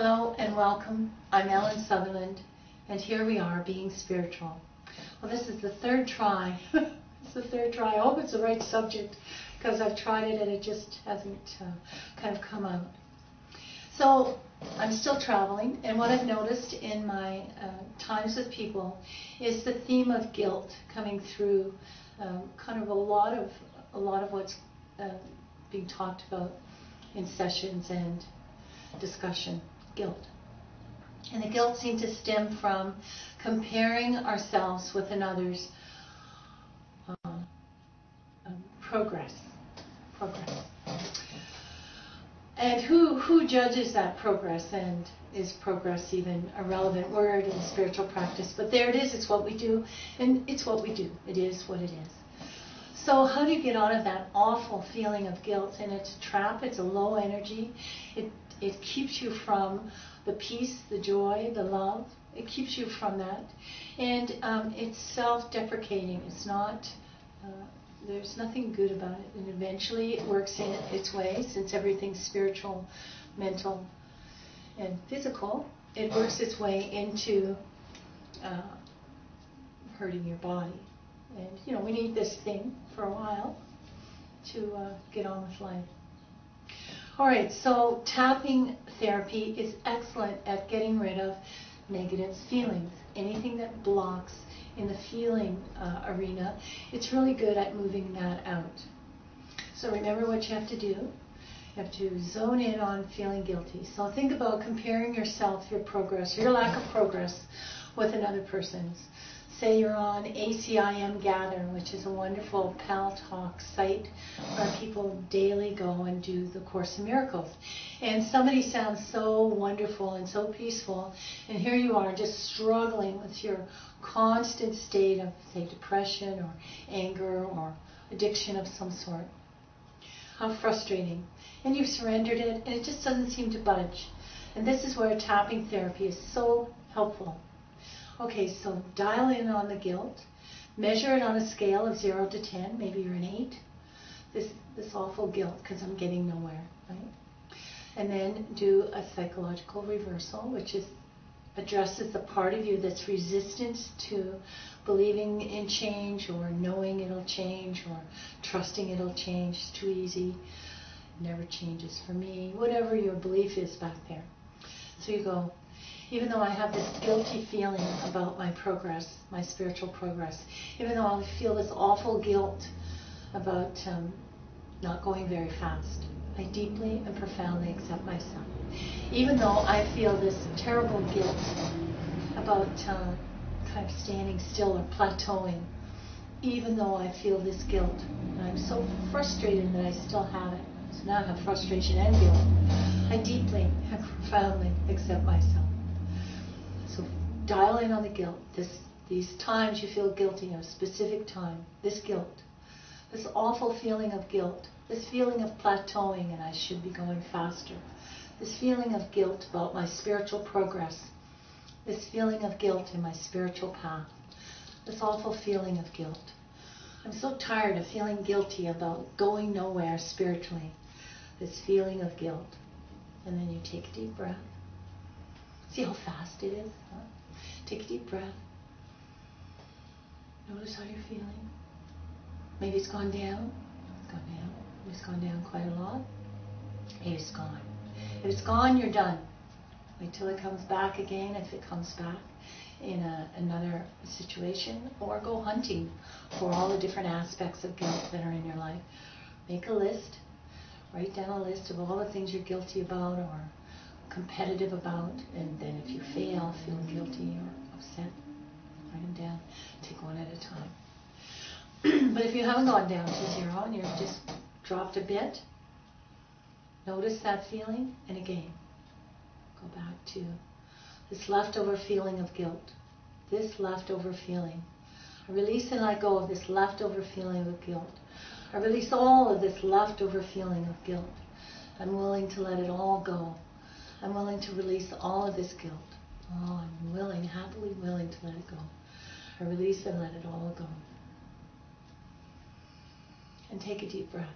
Hello and welcome. I'm Ellen Sutherland, and here we are being spiritual. Well, this is the third try. It's the third try. I hope it's the right subject because I've tried it and it just hasn't kind of come out. So I'm still traveling, and what I've noticed in my times with people is the theme of guilt coming through. Kind of a lot of what's being talked about in sessions and discussion. Guilt. And the guilt seems to stem from comparing ourselves with another's progress. And who judges that progress, and is progress even a relevant word in spiritual practice? But there it is, it's what we do, and it's what we do. It is what it is. So how do you get out of that awful feeling of guilt? And it's a trap, it's a low energy. It keeps you from the peace, the joy, the love. It keeps you from that. And it's self-deprecating. It's not, there's nothing good about it. And eventually it works in its way, since everything's spiritual, mental, and physical. It works its way into hurting your body. And, we need this thing for a while to get on with life. All right, so tapping therapy is excellent at getting rid of negative feelings. Anything that blocks in the feeling arena, it's really good at moving that out. So remember what you have to do. You have to zone in on feeling guilty. So think about comparing yourself, your progress, your lack of progress with another person's. Say you're on ACIM Gather, which is a wonderful Pal Talk site where people daily go and do the Course in Miracles. And somebody sounds so wonderful and so peaceful, and here you are just struggling with your constant state of, say, depression or anger or addiction of some sort. How frustrating. And you've surrendered it, and it just doesn't seem to budge. And this is where tapping therapy is so helpful. Okay, so dial in on the guilt. Measure it on a scale of 0 to 10. Maybe you're an 8. This awful guilt because I'm getting nowhere, right? And then do a psychological reversal, which addresses the part of you that's resistant to believing in change or knowing it'll change or trusting it'll change. It's too easy. It never changes for me. Whatever your belief is back there. So you go, even though I have this guilty feeling about my progress, my spiritual progress, even though I feel this awful guilt about not going very fast, I deeply and profoundly accept myself. Even though I feel this terrible guilt about kind of standing still or plateauing, even though I feel this guilt, and I'm so frustrated that I still have it. So now I have frustration and guilt. I deeply and profoundly accept myself. So dial in on the guilt. These times you feel guilty, a specific time, this guilt, this awful feeling of guilt, this feeling of plateauing and I should be going faster, this feeling of guilt about my spiritual progress, this feeling of guilt in my spiritual path, this awful feeling of guilt. I'm so tired of feeling guilty about going nowhere spiritually, this feeling of guilt. And then you take a deep breath. See how fast it is? Huh? Take a deep breath. Notice how you're feeling. Maybe it's gone down. It's gone down. Maybe it's gone down quite a lot. Maybe it's gone. If it's gone, you're done. Wait till it comes back again, if it comes back in another situation, or go hunting for all the different aspects of guilt that are in your life. Make a list. Write down a list of all the things you're guilty about or competitive about, and then if you fail, feel guilty or upset, write them down. Take one at a time. But if you haven't gone down to 0 and you're just dropped a bit, notice that feeling, and again, go back to this leftover feeling of guilt, this leftover feeling. I release and let go of this leftover feeling of guilt. I release all of this leftover feeling of guilt. I'm willing to let it all go. I'm willing to release all of this guilt. Oh, I'm willing, happily willing to let it go. I release and let it all go. And take a deep breath.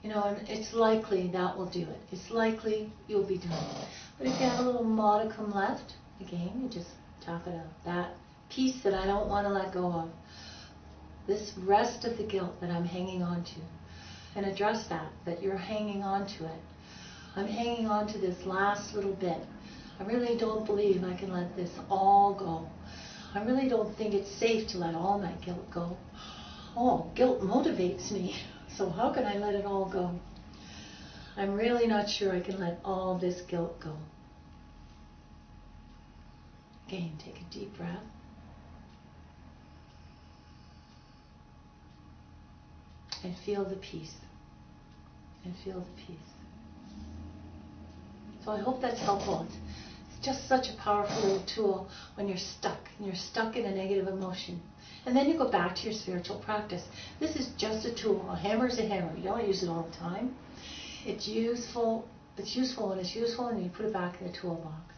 And it's likely that will do it. It's likely you'll be done. But if you have a little modicum left, again, you just tap it out. That piece that I don't want to let go of, this rest of the guilt that I'm hanging on to, and address that you're hanging on to it. I'm hanging on to this last little bit. I really don't believe I can let this all go. I really don't think it's safe to let all my guilt go. Oh, guilt motivates me. So how can I let it all go? I'm really not sure I can let all this guilt go. Again, take a deep breath. And feel the peace. And feel the peace. So I hope that's helpful. It's just such a powerful little tool when you're stuck, and you're stuck in a negative emotion. And then you go back to your spiritual practice. This is just a tool. A hammer is a hammer. You don't use it all the time. It's useful when it's useful, and you put it back in the toolbox.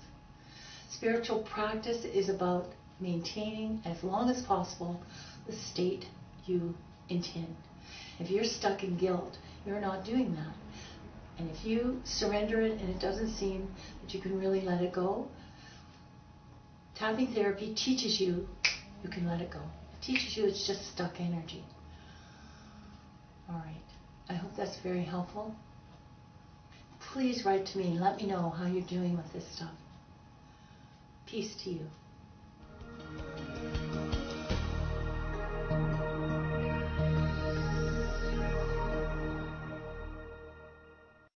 Spiritual practice is about maintaining, as long as possible, the state you intend. If you're stuck in guilt, you're not doing that. And if you surrender it and it doesn't seem that you can really let it go, tapping therapy teaches you can let it go. It teaches you it's just stuck energy. All right. I hope that's very helpful. Please write to me and let me know how you're doing with this stuff. Peace to you.